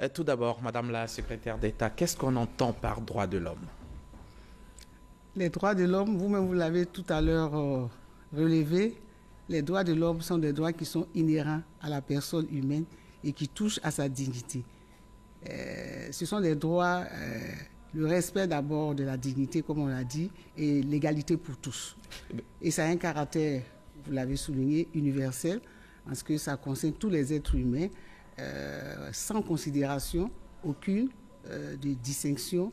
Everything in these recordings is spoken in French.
Tout d'abord, Madame la secrétaire d'État, qu'est-ce qu'on entend par droits de l'homme? Les droits de l'homme, vous-même vous l'avez tout à l'heure relevé, les droits de l'homme sont des droits qui sont inhérents à la personne humaine et qui touchent à sa dignité. Ce sont des droits, le respect d'abord de la dignité, comme on l'a dit, et l'égalité pour tous. Et ça a un caractère, vous l'avez souligné, universel, parce que ça concerne tous les êtres humains, sans considération aucune de distinction,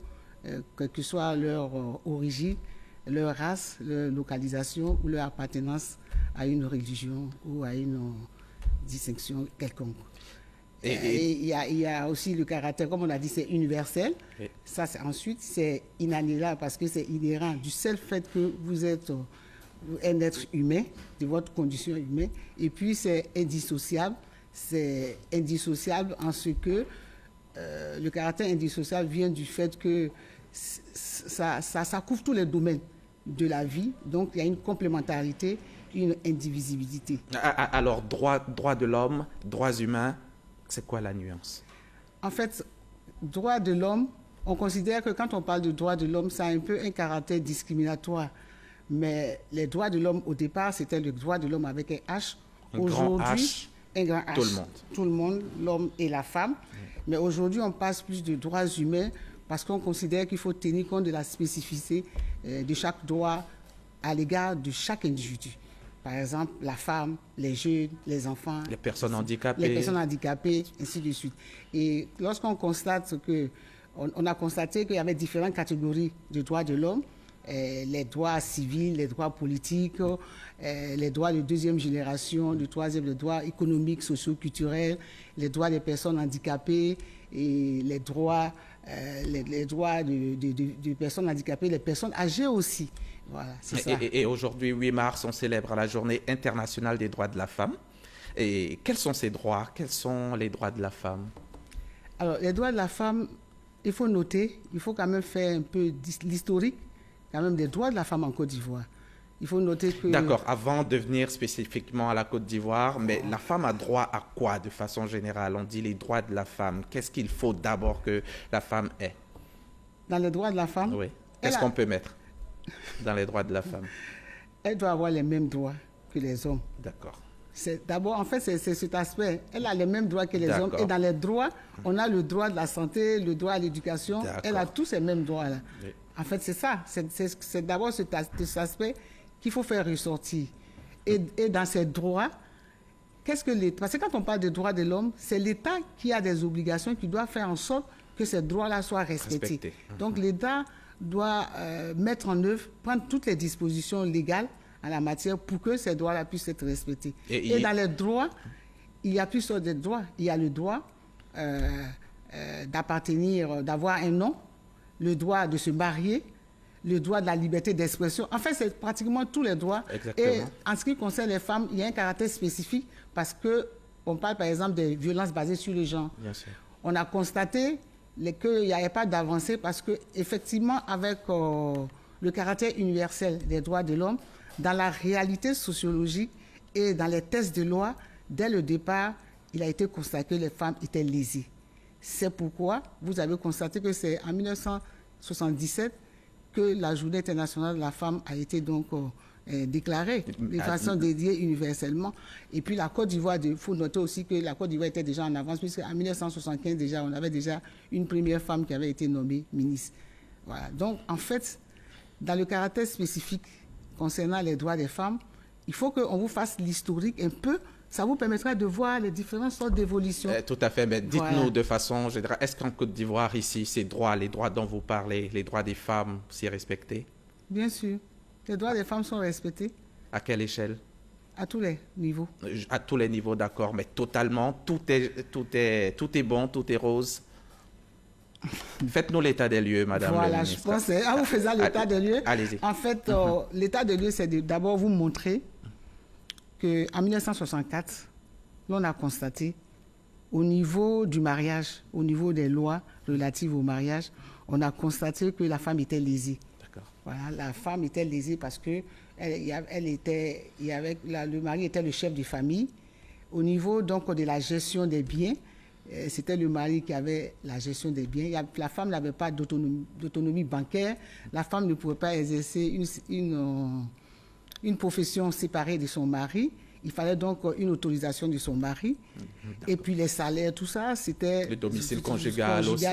quelle que soit leur origine, leur race, leur localisation ou leur appartenance à une religion ou à une distinction quelconque. Et il y a aussi le caractère, comme on a dit, c'est universel. Oui. Ça, ensuite, c'est inaliénable parce que c'est inhérent du seul fait que vous êtes un être humain, de votre condition humaine. Et puis, c'est indissociable. C'est indissociable en ce que le caractère indissociable vient du fait que ça couvre tous les domaines de la vie. Donc, il y a une complémentarité, une indivisibilité. Alors, droits de l'homme, droits humains, c'est quoi la nuance? En fait, droits de l'homme, on considère que quand on parle de droits de l'homme, ça a un peu un caractère discriminatoire. Mais les droits de l'homme, au départ, c'était le droit de l'homme avec un H. Aujourd'hui, un grand H. Tout le monde. Tout le monde, l'homme et la femme. Mais aujourd'hui, on passe plus de droits humains parce qu'on considère qu'il faut tenir compte de la spécificité de chaque droit à l'égard de chaque individu. Par exemple, la femme, les jeunes, les enfants, les personnes handicapées, ainsi de suite. Et lorsqu'on constate on a constaté qu'il y avait différentes catégories de droits de l'homme, les droits civils, les droits politiques, les droits de deuxième génération, de troisième, les droits économiques, sociaux, culturels, les droits des personnes handicapées et les droits des personnes handicapées, les personnes âgées aussi. Voilà, c'est ça. Et aujourd'hui, 8 mars, on célèbre la Journée internationale des droits de la femme. Et quels sont ces droits? Quels sont les droits de la femme? Alors, les droits de la femme, il faut noter, il faut quand même faire un peu l'historique quand même des droits de la femme en Côte d'Ivoire. Il faut noter que... D'accord, avant de venir spécifiquement à la Côte d'Ivoire, mais la femme a droit à quoi de façon générale? On dit les droits de la femme. Qu'est-ce qu'il faut d'abord que la femme ait? Dans les droits de la femme? Oui. Qu'est-ce qu'on peut mettre dans les droits de la femme? Elle doit avoir les mêmes droits que les hommes. D'accord. D'abord, en fait, c'est cet aspect. Elle a les mêmes droits que les hommes. Et dans les droits, on a le droit de la santé, le droit à l'éducation. Elle a tous ces mêmes droits-là. Oui. En fait, c'est ça. C'est d'abord cet aspect qu'il faut faire ressortir. Et dans ces droits, qu'est-ce que l'État... Parce que quand on parle des droits de l'homme, c'est l'État qui a des obligations, qui doit faire en sorte que ces droits-là soient respectés. Donc, l'État doit mettre en œuvre, prendre toutes les dispositions légales en la matière pour que ces droits-là puissent être respectés. Et dans les droits, il y a plusieurs de droits. Il y a le droit d'appartenir, d'avoir un nom, le droit de se marier, le droit de la liberté d'expression. En fait, c'est pratiquement tous les droits. Exactement. Et en ce qui concerne les femmes, il y a un caractère spécifique parce qu'on parle par exemple des violences basées sur le genre. Bien sûr. On a constaté qu'il n'y avait pas d'avancée parce qu'effectivement, avec le caractère universel des droits de l'homme, dans la réalité sociologique et dans les tests de loi, dès le départ, il a été constaté que les femmes étaient lésées. C'est pourquoi vous avez constaté que c'est en 1977 que la Journée internationale de la femme a été donc déclarée de façon dédiée universellement. Et puis la Côte d'Ivoire, il faut noter aussi que la Côte d'Ivoire était déjà en avance, puisqu'en 1975 déjà, on avait déjà une première femme qui avait été nommée ministre. Voilà. Donc en fait, dans le caractère spécifique concernant les droits des femmes, il faut qu'on vous fasse l'historique un peu. Ça vous permettra de voir les différentes sortes d'évolutions. Tout à fait, mais dites-nous de façon générale, est-ce qu'en Côte d'Ivoire, ici, ces droits, les droits dont vous parlez, les droits des femmes, c'est respecté? Bien sûr. Les droits des femmes sont respectés. À quelle échelle? À tous les niveaux. À tous les niveaux, d'accord, mais totalement, tout est bon, tout est rose. Faites-nous l'état des lieux, Madame la ministre. Voilà, je pense, en vous faisant l'état des lieux, allez-y. En fait, l'état des lieux, c'est d'abord vous montrer qu'en 1964, l'on a constaté au niveau du mariage, au niveau des lois relatives au mariage, on a constaté que la femme était lésée. D'accord. Voilà, la femme était lésée parce que le mari était le chef de famille. Au niveau donc de la gestion des biens, c'était le mari qui avait la gestion des biens. La femme n'avait pas d'autonomie bancaire. La femme ne pouvait pas exercer une profession séparée de son mari. Il fallait donc une autorisation de son mari. Et puis les salaires, tout ça, c'était... Le domicile conjugal aussi.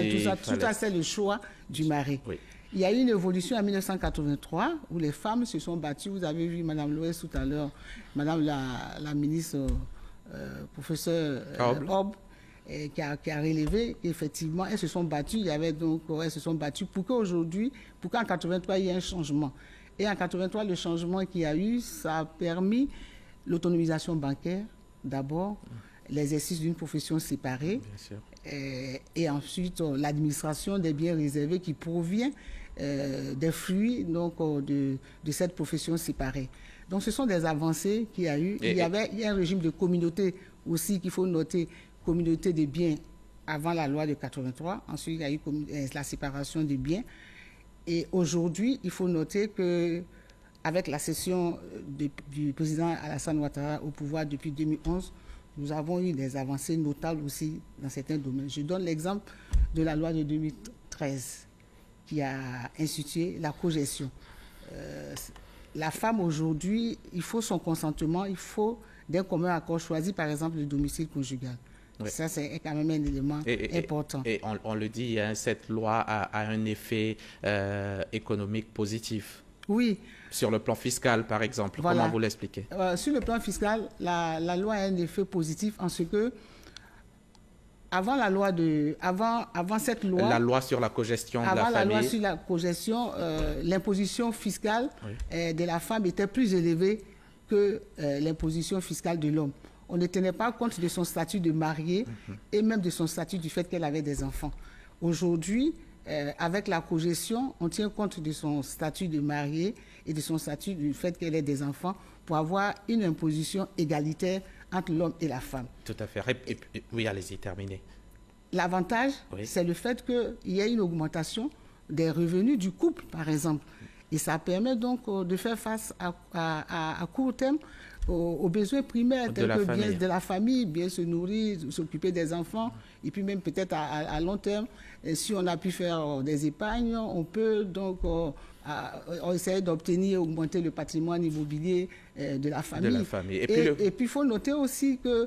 Tout ça, c'est le choix du mari. Oui. Il y a eu une évolution en 1983 où les femmes se sont battues. Vous avez vu Mme Loès tout à l'heure, Mme la ministre professeur Hobb, qui a relevé qu'effectivement, elles se sont battues. Elles se sont battues pour qu'aujourd'hui, pour qu'en 1983, il y ait un changement. Et en 1983, le changement qu'il y a eu, ça a permis l'autonomisation bancaire, d'abord, l'exercice d'une profession séparée, et ensuite l'administration des biens réservés qui provient des fruits de cette profession séparée. Donc ce sont des avancées qu'il y a eu. Il y a un régime de communauté aussi qu'il faut noter, communauté des biens avant la loi de 83. Ensuite, il y a eu la séparation des biens. Et aujourd'hui, il faut noter qu'avec la cession du président Alassane Ouattara au pouvoir depuis 2011, nous avons eu des avancées notables aussi dans certains domaines. Je donne l'exemple de la loi de 2013 qui a institué la cogestion. La femme aujourd'hui, il faut son consentement, il faut d'un commun accord choisi par exemple le domicile conjugal. Oui. Ça, c'est quand même un élément important. Et on le dit, hein, cette loi a un effet économique positif. Oui. Sur le plan fiscal, par exemple, voilà. Comment vous l'expliquez? Sur le plan fiscal, la loi a un effet positif en ce que, avant cette loi... La loi sur la cogestion de la famille. Avant la loi sur la cogestion, l'imposition fiscale de la femme était plus élevée que l'imposition fiscale de l'homme. On ne tenait pas compte de son statut de mariée et même de son statut du fait qu'elle avait des enfants. Aujourd'hui, avec la cogestion, on tient compte de son statut de mariée et de son statut du fait qu'elle ait des enfants pour avoir une imposition égalitaire entre l'homme et la femme. Tout à fait. Oui, allez-y, terminez. L'avantage, c'est le fait qu'il y ait une augmentation des revenus du couple, par exemple. Et ça permet donc de faire face à court terme aux besoins primaires tels que bien de la famille, bien se nourrir, s'occuper des enfants, et puis même peut-être à long terme, si on a pu faire des épargnes, on peut donc essayer d'obtenir, augmenter le patrimoine immobilier de la famille. Et puis il faut noter aussi que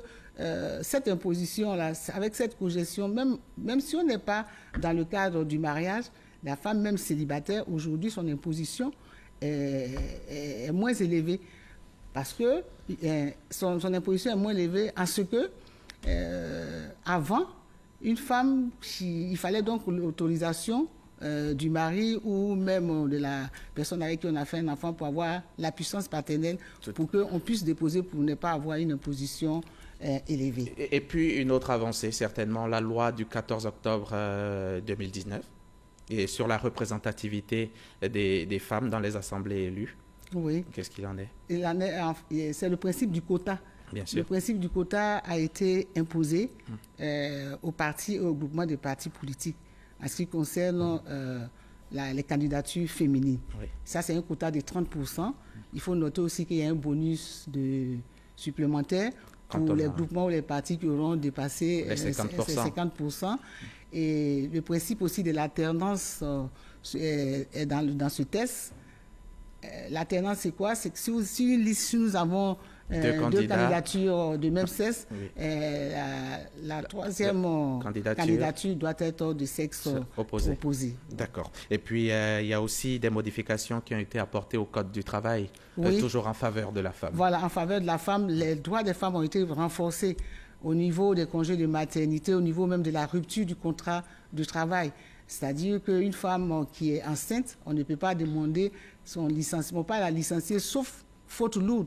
cette imposition-là, avec cette cogestion, même si on n'est pas dans le cadre du mariage, la femme même célibataire, aujourd'hui, son imposition est moins élevée. Parce que son imposition est moins élevée en ce que, avant, une femme, il fallait donc l'autorisation du mari ou même de la personne avec qui on a fait un enfant pour avoir la puissance paternelle, pour qu'on puisse déposer pour ne pas avoir une imposition élevée. Et puis une autre avancée, certainement, la loi du 14 octobre 2019 et sur la représentativité des femmes dans les assemblées élues. Oui. Qu'est-ce qu'il en est? C'est le principe du quota. Bien sûr. Le principe du quota a été imposé aux partis, au groupement des partis politiques en ce qui concerne les candidatures féminines. Oui. Ça, c'est un quota de 30%. Il faut noter aussi qu'il y a un bonus supplémentaire pour les groupements ou les partis qui auront dépassé ces 50%. Et le principe aussi de l'alternance est dans ce test. L'alternance, c'est quoi? C'est que si nous avons deux candidatures de même sexe, la troisième candidature doit être de sexe opposé. D'accord. Et puis, il y a aussi des modifications qui ont été apportées au Code du travail, toujours en faveur de la femme. Voilà, en faveur de la femme. Les droits des femmes ont été renforcés au niveau des congés de maternité, au niveau même de la rupture du contrat de travail. C'est-à-dire qu'une femme qui est enceinte, on ne peut pas demander son licenciement, pas la licencier, sauf faute lourde.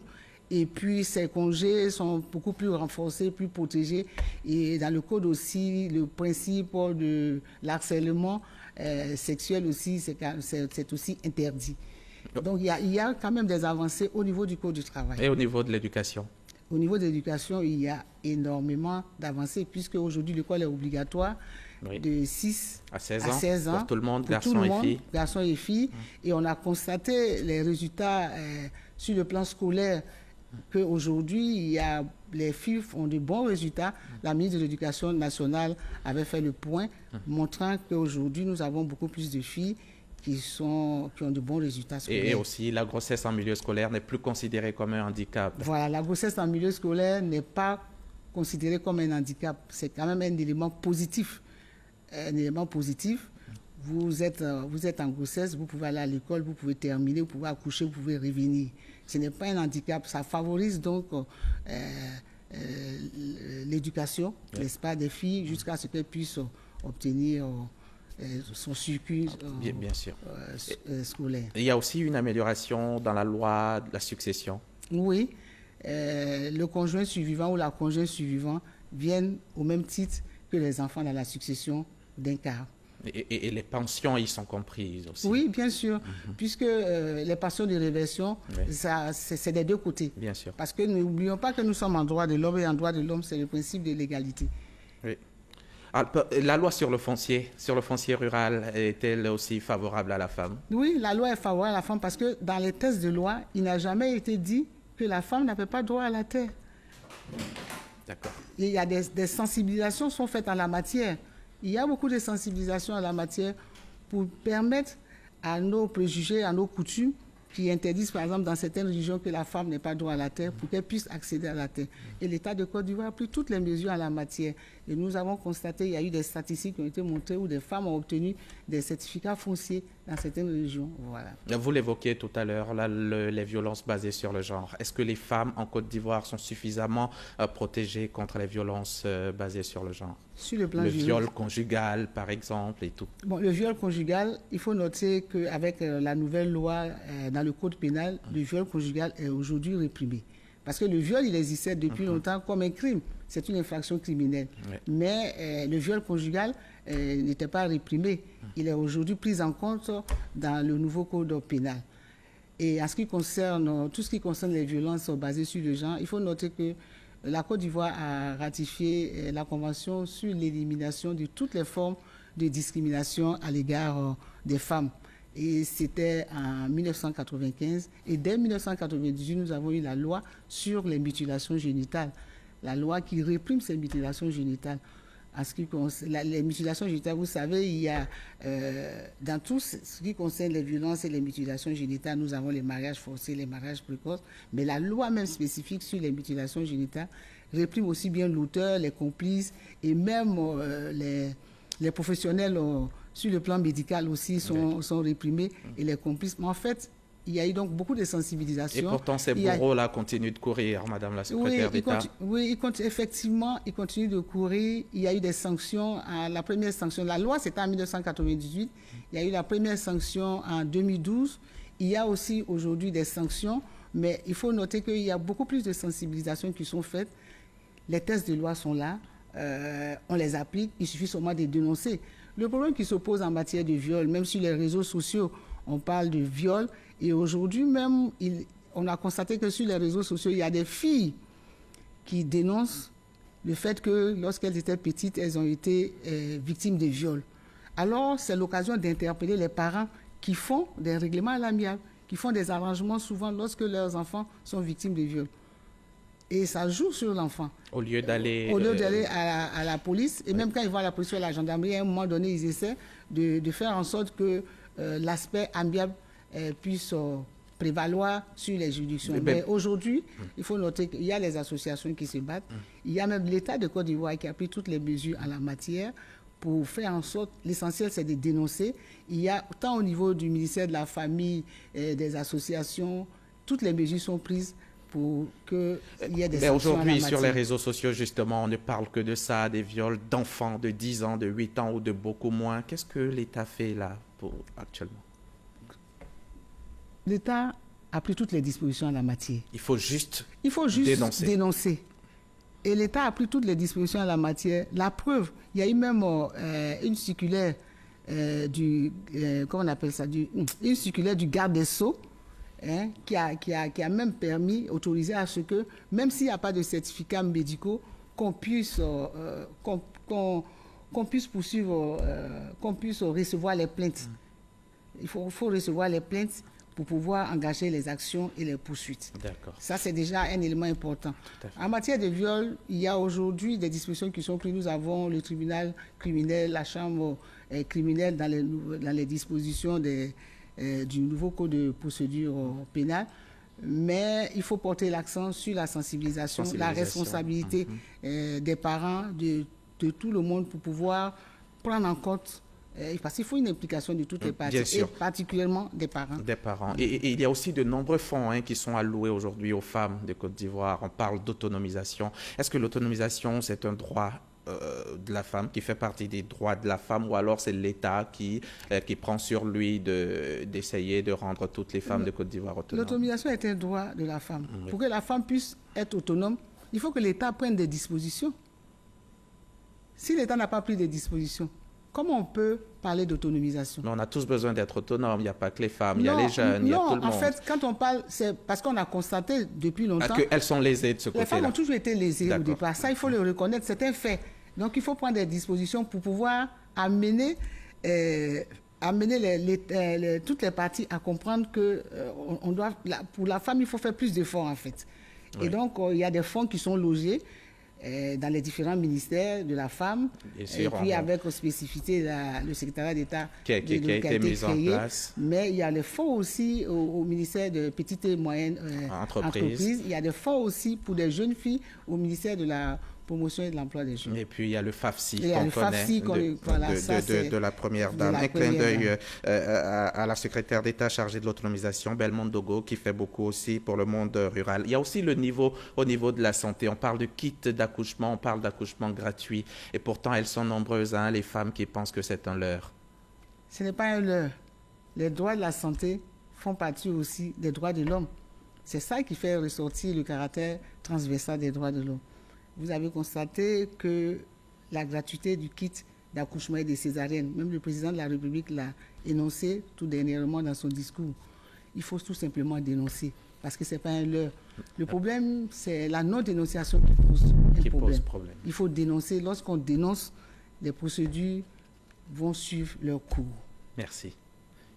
Et puis, ces congés sont beaucoup plus renforcés, plus protégés. Et dans le code aussi, le principe de l'harcèlement sexuel aussi, c'est aussi interdit. Donc, il y a quand même des avancées au niveau du code du travail. Et au niveau de l'éducation? Au niveau de l'éducation, il y a énormément d'avancées, puisque aujourd'hui, l'école est obligatoire. De 6 à 16 ans, pour tout le monde, garçons et filles. Et on a constaté les résultats sur le plan scolaire qu'aujourd'hui, il y a les filles font de bons résultats. La ministre de l'Éducation nationale avait fait le point, montrant qu'aujourd'hui, nous avons beaucoup plus de filles qui ont de bons résultats scolaires. Et aussi, la grossesse en milieu scolaire n'est plus considérée comme un handicap. Voilà, la grossesse en milieu scolaire n'est pas considérée comme un handicap. C'est quand même un élément positif. Un élément positif. Vous êtes en grossesse, vous pouvez aller à l'école, vous pouvez terminer, vous pouvez accoucher, vous pouvez revenir. Ce n'est pas un handicap. Ça favorise donc l'éducation, n'est-ce pas, des filles jusqu'à ce qu'elles puissent obtenir son circuit bien sûr. Scolaire. Il y a aussi une amélioration dans la loi de la succession. Oui, le conjoint survivant ou la conjointe survivante viennent au même titre que les enfants dans la succession d'un quart. Et les pensions y sont comprises aussi. Oui, bien sûr, puisque les pensions de réversion, c'est des deux côtés. Bien sûr. Parce que n'oublions pas que nous sommes en droit de l'homme et en droit de l'homme, c'est le principe de l'égalité. Oui. Alors, la loi sur le foncier rural, est-elle aussi favorable à la femme? Oui, la loi est favorable à la femme parce que dans les textes de loi, il n'a jamais été dit que la femme n'avait pas droit à la terre. D'accord. Il y a des sensibilisations sont faites en la matière. Il y a beaucoup de sensibilisations en la matière pour permettre à nos préjugés, à nos coutumes qui interdisent par exemple dans certaines régions que la femme n'ait pas droit à la terre pour qu'elle puisse accéder à la terre. Et l'État de Côte d'Ivoire a pris toutes les mesures en la matière. Et nous avons constaté, il y a eu des statistiques qui ont été montrées où des femmes ont obtenu des certificats fonciers dans certaines régions. Voilà. Vous l'évoquiez tout à l'heure, les violences basées sur le genre. Est-ce que les femmes en Côte d'Ivoire sont suffisamment protégées contre les violences basées sur le genre? Sur le plan viol conjugal, par exemple, et tout. Bon, le viol conjugal, il faut noter qu'avec la nouvelle loi dans le code pénal, le viol conjugal est aujourd'hui réprimé. Parce que le viol, il existait depuis longtemps comme un crime. C'est une infraction criminelle. Oui. Mais le viol conjugal n'était pas réprimé. Il est aujourd'hui pris en compte dans le nouveau code pénal. Et en ce qui concerne, tout ce qui concerne les violences basées sur le genre, il faut noter que la Côte d'Ivoire a ratifié la Convention sur l'élimination de toutes les formes de discrimination à l'égard des femmes. Et c'était en 1995. Et dès 1998, nous avons eu la loi sur les mutilations génitales. La loi qui réprime ces mutilations génitales. En ce qui concerne les mutilations génitales, vous savez, il y a dans tout ce qui concerne les violences et les mutilations génitales, nous avons les mariages forcés, les mariages précoces, mais la loi même spécifique sur les mutilations génitales réprime aussi bien l'auteur, les complices et même les professionnels sur le plan médical aussi sont réprimés et les complices. Mais en fait, il y a eu donc beaucoup de sensibilisation. Et pourtant, ces bourreaux-là continuent de courir, Madame la secrétaire d'État. Oui, effectivement, ils continuent de courir. Il y a eu des sanctions. La première sanction, la loi, c'était en 1998. Il y a eu la première sanction en 2012. Il y a aussi aujourd'hui des sanctions, mais il faut noter qu'il y a beaucoup plus de sensibilisation qui sont faites. Les textes de loi sont là. On les applique. Il suffit seulement de dénoncer. Le problème qui se pose en matière de viol, même sur les réseaux sociaux, on parle de viol. Et aujourd'hui même, on a constaté que sur les réseaux sociaux, il y a des filles qui dénoncent le fait que lorsqu'elles étaient petites, elles ont été victimes de viols. Alors, c'est l'occasion d'interpeller les parents qui font des règlements à l'amiable, qui font des arrangements souvent lorsque leurs enfants sont victimes de viols. Et ça joue sur l'enfant. Au lieu d'aller à la police, et même quand ils vont à la police ou à la gendarmerie, à un moment donné, ils essaient de faire en sorte que l'aspect amiable puisse prévaloir sur les juridictions. Mais aujourd'hui, il faut noter qu'il y a les associations qui se battent. Il y a même l'État de Côte d'Ivoire qui a pris toutes les mesures en la matière pour faire en sorte, l'essentiel c'est de dénoncer. Il y a, tant au niveau du ministère de la Famille, des associations, toutes les mesures sont prises pour qu'il y ait des sanctions. Mais aujourd'hui, sur les réseaux sociaux, justement, on ne parle que de ça, des viols d'enfants de 10 ans, de 8 ans ou de beaucoup moins. Qu'est-ce que l'État fait là actuellement? L'État a pris toutes les dispositions en la matière. Il faut juste dénoncer. Et l'État a pris toutes les dispositions en la matière. La preuve, il y a eu même une circulaire comment on appelle ça, une circulaire du garde des Sceaux, qui a même permis, autorisé à ce que, même s'il n'y a pas de certificats médicaux, qu'on puisse poursuivre, qu'on puisse recevoir les plaintes. Il faut recevoir les plaintes pour pouvoir engager les actions et les poursuites. D'accord. Ça, c'est déjà un élément important. En matière de viol, il y a aujourd'hui des dispositions qui sont prises. Nous avons le tribunal criminel, la chambre criminelle dans les dispositions du nouveau code de procédure pénale. Mais il faut porter l'accent sur la sensibilisation, la responsabilité des parents, de tout le monde pour pouvoir prendre en compte, parce qu'il faut une implication de toutes les parties, et particulièrement des parents. Des parents. Et il y a aussi de nombreux fonds qui sont alloués aujourd'hui aux femmes de Côte d'Ivoire. On parle d'autonomisation. Est-ce que l'autonomisation, c'est un droit de la femme, qui fait partie des droits de la femme, ou alors c'est l'État qui prend sur lui d'essayer de rendre toutes les femmes de Côte d'Ivoire autonomes? L'autonomisation est un droit de la femme. Pour que la femme puisse être autonome, il faut que l'État prenne des dispositions. Si l'État n'a pas pris des dispositions, comment on peut parler d'autonomisation? On a tous besoin d'être autonomes. Il n'y a pas que les femmes, il y a les jeunes, il y a tout le monde. En fait, quand on parle, c'est parce qu'on a constaté depuis longtemps qu'elles sont lésées de ce côté-là. Les femmes ont toujours été lésées au départ. Ça, il faut le reconnaître, c'est un fait. Donc, il faut prendre des dispositions pour pouvoir amener toutes les parties à comprendre que pour la femme, il faut faire plus d'efforts, en fait. Oui. Et donc, il y a des fonds qui sont logés dans les différents ministères de la femme, et puis avec spécificité le secrétariat d'État qui a été mis en place. Mais il y a les fonds aussi au ministère de petites et moyennes entreprises. Il y a des fonds aussi pour des jeunes filles au ministère de la promotion et de l'emploi des jeunes. Et puis il y a le FAFSI qu'on connaît de la première dame. Un clin d'œil à la secrétaire d'État chargée de l'autonomisation, Belmonde Dogo, qui fait beaucoup aussi pour le monde rural. Il y a aussi au niveau de la santé. On parle de kit d'accouchement, on parle d'accouchement gratuit. Et pourtant, elles sont nombreuses, les femmes qui pensent que c'est un leurre. Ce n'est pas un leurre. Les droits de la santé font partie aussi des droits de l'homme. C'est ça qui fait ressortir le caractère transversal des droits de l'homme. Vous avez constaté que la gratuité du kit d'accouchement et des césariennes, même le président de la République l'a énoncé tout dernièrement dans son discours. Il faut tout simplement dénoncer, parce que ce n'est pas un leurre. Le problème, c'est la non-dénonciation qui pose problème. Il faut dénoncer. Lorsqu'on dénonce, les procédures vont suivre leur cours. Merci.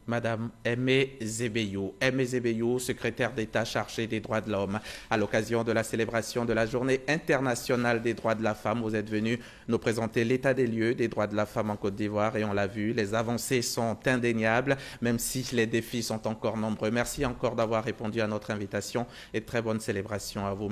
Madame Aimée Zébéyou. Aimée Zébéyou, secrétaire d'État chargée des droits de l'homme. À l'occasion de la célébration de la Journée internationale des droits de la femme, vous êtes venue nous présenter l'état des lieux des droits de la femme en Côte d'Ivoire et on l'a vu, les avancées sont indéniables, même si les défis sont encore nombreux. Merci encore d'avoir répondu à notre invitation et très bonne célébration à vous.